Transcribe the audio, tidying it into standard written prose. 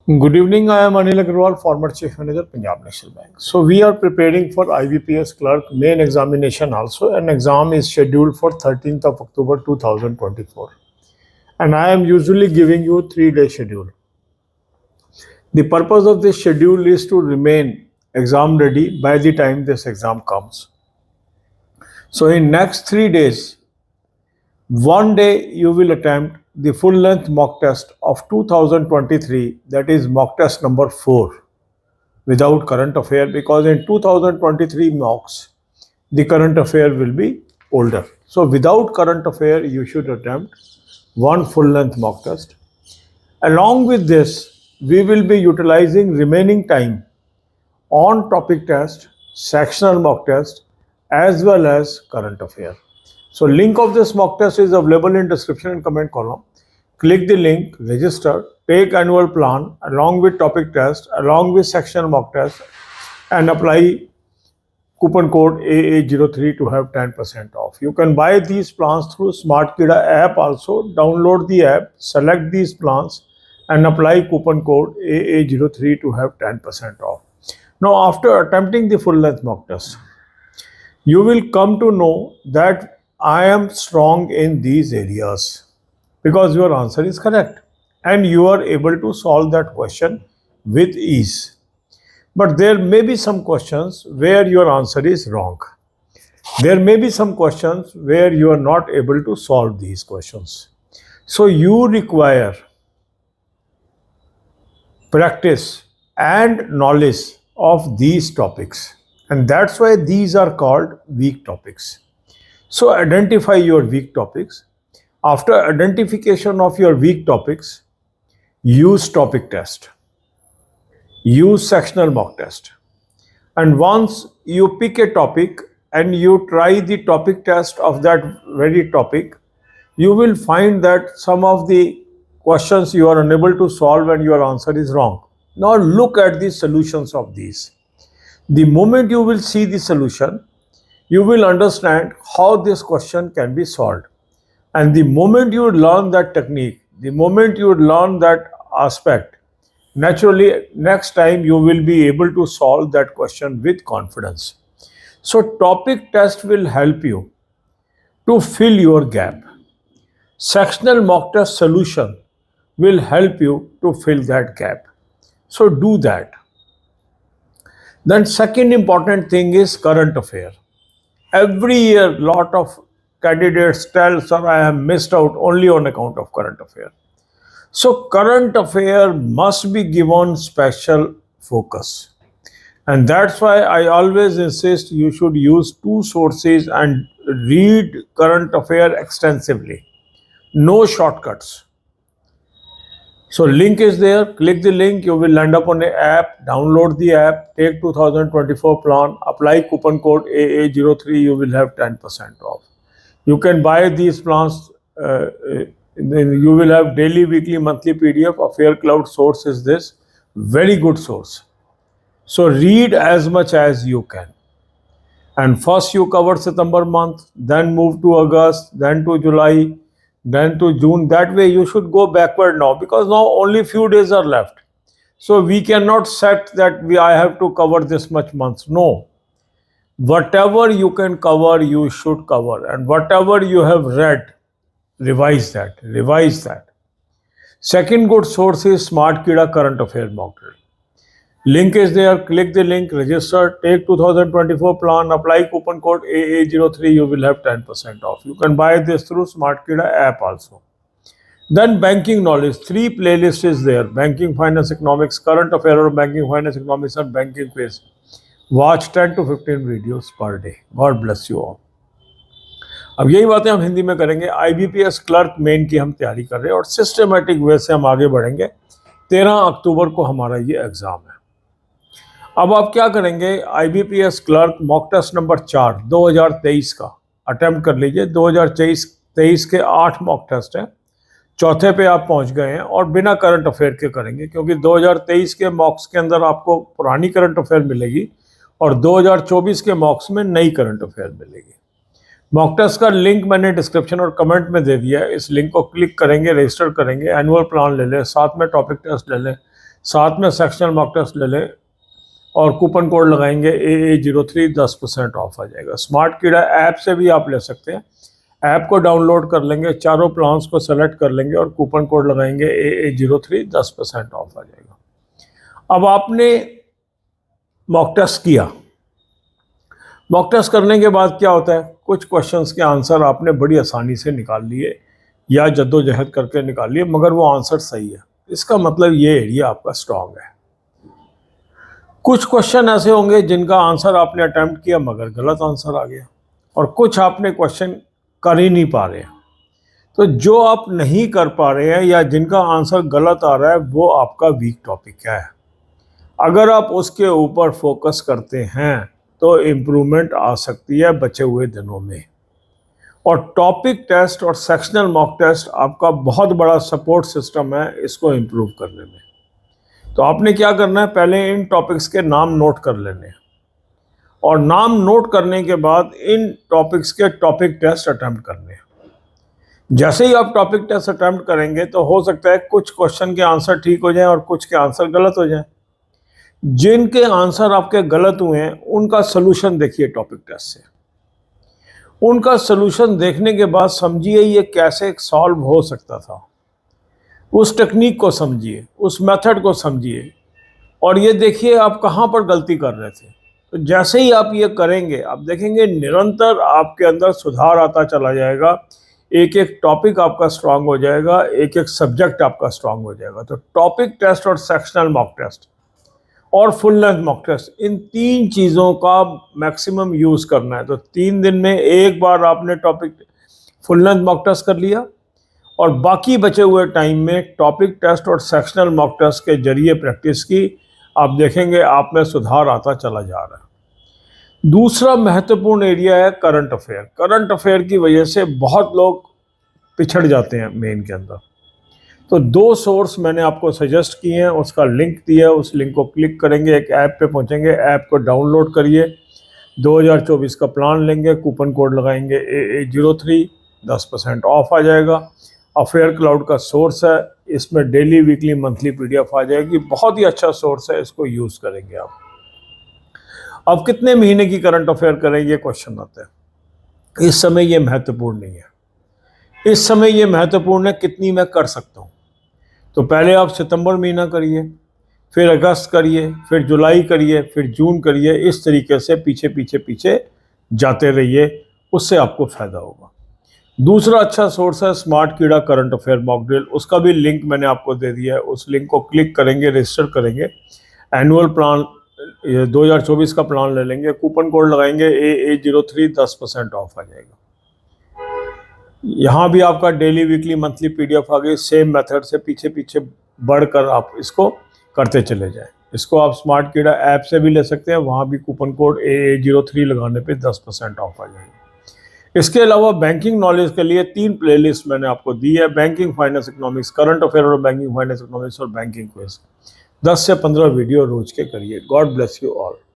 Good evening. I am Anil Agarwal, former Chief Manager, Punjab National Bank. So we are preparing for IBPS Clerk main examination also. An exam is scheduled for 13th of October 2024. And I am usually giving you 3-day schedule. The purpose of this schedule is to remain exam ready by the time this exam comes. So in next 3 days, one day you will attempt the full length mock test of 2023, that is mock test number 4, without current affair, because in 2023 mocks the current affair will be older. So without current affair you should attempt one full length mock test. Along with this, we will be utilizing remaining time on topic test, sectional mock test, as well as current affair. So link of this mock test is available in description and comment column. Click the link, register, take annual plan along with topic test, along with sectional mock test, and apply coupon code AA03 to have 10% off. You can buy these plans through SmartKida app also. Download the app, select these plans, and apply coupon code AA03 to have 10% off. Now, after attempting the full length mock test, you will come to know that I am strong in these areas because your answer is correct and you are able to solve that question with ease. But there may be some questions where your answer is wrong. There may be some questions where you are not able to solve these questions. So you require practice and knowledge of these topics. And that's why these are called weak topics. So identify your weak topics. After identification of your weak topics, use topic test, use sectional mock test. And once you pick a topic and you try the topic test of that very topic, you will find that some of the questions you are unable to solve and your answer is wrong. Now look at the solutions of these. The moment you will see the solution, you will understand how this question can be solved. And the moment you learn that technique, the moment you learn that aspect, naturally next time you will be able to solve that question with confidence. So topic test will help you to fill your gap. Sectional mock test solution will help you to fill that gap. So do that. Then second important thing is current affair. Every year, lot of candidates tell, sir, I have missed out only on account of current affair. So current affair must be given special focus. And that's why I always insist you should use two sources and read current affair extensively. No shortcuts. So link is there, click the link, you will land up on an app, download the app, take 2024 plan, apply coupon code AA03, you will have 10% off. You can buy these plans, then you will have daily, weekly, monthly PDF. A Fair Cloud source is this, very good source. So read as much as you can. And first you cover September month, then move to August, then to July, then to June. That way you should go backward now because now only few days are left. So we cannot set that I have to cover this much months. No. Whatever you can cover, you should cover. And whatever you have read, revise that. Revise that. Second good source is SmartKida Current Affair Mock Drill. Link is there, click the link, register, take 2024 plan, apply coupon code AA03, you will have 10% off. You can buy this through SmartKida app also. Then banking knowledge, 3 playlists is there, banking, finance, economics, current affair or banking, finance, economics and banking quiz. Watch 10 to 15 videos per day. God bless you all. अब यही बातें हम हिंदी में करेंगे. IBPS clerk main की हम तैयारी कर रहे हैं और सिस्टमेटिक वे से हम आगे बढ़ेंगे. 13 अक्टूबर को हमारा ये एग्ज़ाम है. अब आप क्या करेंगे, IBPS clerk mock test number 4 2023 का अटेम्प्ट कर लीजिए. 2023 के 8 मॉक टेस्ट हैं, चौथे पे आप पहुंच गए हैं और बिना करंट अफेयर के करेंगे क्योंकि 2023 के मॉक्स के अंदर आपको पुरानी करंट अफेयर मिलेगी और 2024 के मॉक्स में नई करंट अफेयर मिलेगी. मॉक टेस्ट का लिंक मैंने डिस्क्रिप्शन और कमेंट में दे दिया है. इस लिंक को क्लिक करेंगे, रजिस्टर करेंगे, एनुअल प्लान ले लें, साथ में टॉपिक टेस्ट ले लें, साथ में सेक्शनल मॉक टेस्ट ले लें और कूपन कोड लगाएंगे AA03, 10% ऑफ आ जाएगा। स्मार्ट कीड़ा ऐप से भी आप ले सकते हैं। ऐप को डाउनलोड कर लेंगे, चारों प्लान्स को सेलेक्ट कर लेंगे और कूपन कोड लगाएंगे AA03, 10% ऑफ आ जाएगा। अब आपने मॉक टेस्ट किया। मॉक टेस्ट करने के बाद क्या होता है, कुछ क्वेश्चंस के आंसर आपने बड़ी आसानी से निकाल लिए या जद्दोजहद करके निकाल लिए, मगर वो आंसर सही है, इसका मतलब ये एरिया आपका स्ट्रांग है। कुछ क्वेश्चन ऐसे होंगे जिनका आंसर आपने अटेम्प्ट किया मगर गलत आंसर आ गया, और कुछ आपने क्वेश्चन कर ही नहीं पा रहे हैं। तो जो आप नहीं कर पा रहे हैं या जिनका आंसर गलत आ रहा है वो आपका वीक टॉपिक है। अगर आप उसके ऊपर फोकस करते हैं तो इम्प्रूवमेंट आ सकती है बचे हुए दिनों में। और टॉपिक टेस्ट और सेक्शनल मॉक टेस्ट आपका बहुत बड़ा सपोर्ट सिस्टम है इसको इम्प्रूव करने में। तो आपने क्या करना है, पहले इन टॉपिक्स के नाम नोट कर लेने हैं, और नाम नोट करने के बाद इन टॉपिक्स के टॉपिक टेस्ट अटेम्प्ट करने हैं। जैसे ही आप टॉपिक टेस्ट अटेम्प्ट करेंगे तो हो सकता है कुछ क्वेश्चन के आंसर ठीक हो जाएं और कुछ के आंसर गलत हो जाएं। जिनके आंसर आपके गलत हुए हैं उनका सोल्यूशन देखिए टॉपिक टेस्ट से। उनका सोल्यूशन देखने के बाद समझिए ये कैसे सॉल्व हो सकता था, उस टेक्निक को समझिए, उस मेथड को समझिए, और ये देखिए आप कहाँ पर गलती कर रहे थे। तो जैसे ही आप ये करेंगे आप देखेंगे निरंतर आपके अंदर सुधार आता चला जाएगा। एक एक टॉपिक आपका स्ट्रांग हो जाएगा, एक एक सब्जेक्ट आपका स्ट्रांग हो जाएगा। तो टॉपिक टेस्ट और सेक्शनल मॉक टेस्ट और फुल लेंथ मॉक टेस्ट, इन तीन चीज़ों का मैक्सिमम यूज़ करना है। तो 3 दिन में एक बार आपने topic full length mock test कर लिया और बाकी बचे हुए टाइम में टॉपिक टेस्ट और सेक्शनल मॉक टेस्ट के जरिए प्रैक्टिस की। आप देखेंगे आप में सुधार आता चला जा रहा है। दूसरा महत्वपूर्ण एरिया है करंट अफेयर। करंट अफेयर की वजह से बहुत लोग पिछड़ जाते हैं मेन के अंदर। तो 2 सोर्स मैंने आपको सजेस्ट किए हैं, उसका लिंक दिया है, उस लिंक को क्लिक करेंगे, एक ऐप पे पहुंचेंगे, ऐप को डाउनलोड करिए, 2024 का प्लान लेंगे, कूपन कोड लगाएंगे AA03, 10% ऑफ आ जाएगा। अफेयर क्लाउड का सोर्स है, इसमें डेली वीकली मंथली PDF आ जाएगी। बहुत ही अच्छा सोर्स है, इसको यूज़ करेंगे आप। अब कितने महीने की करंट अफेयर करें ये क्वेश्चन आता है। इस समय ये महत्वपूर्ण नहीं है। इस समय ये महत्वपूर्ण है कितनी मैं कर सकता हूँ। तो पहले आप सितंबर महीना करिए, फिर अगस्त करिए, फिर जुलाई करिए, फिर जून करिए। इस तरीके से पीछे पीछे पीछे जाते रहिए, उससे आपको फ़ायदा होगा। दूसरा अच्छा सोर्स है स्मार्ट कीड़ा करंट अफेयर मॉक ड्रिल, उसका भी लिंक मैंने आपको दे दिया है। उस लिंक को क्लिक करेंगे, रजिस्टर करेंगे, एनुअल प्लान 2024 का प्लान ले लेंगे, कूपन कोड लगाएंगे AA03, 10% ऑफ आ जाएगा। यहाँ भी आपका डेली वीकली मंथली PDF आ गई। सेम मेथड से पीछे पीछे बढ़कर आप इसको करते चले जाएं। इसको आप स्मार्ट कीड़ा ऐप से भी ले सकते हैं, वहाँ भी कूपन कोड AA03 लगाने पे 10% ऑफ आ जाएगा। इसके अलावा बैंकिंग नॉलेज के लिए 3 प्लेलिस्ट मैंने आपको दी है, banking finance economics, current affair और बैंकिंग फाइनेंस इकोनॉमिक्स और बैंकिंग क्विज। 10 से 15 वीडियो रोज के करिए। God bless you all.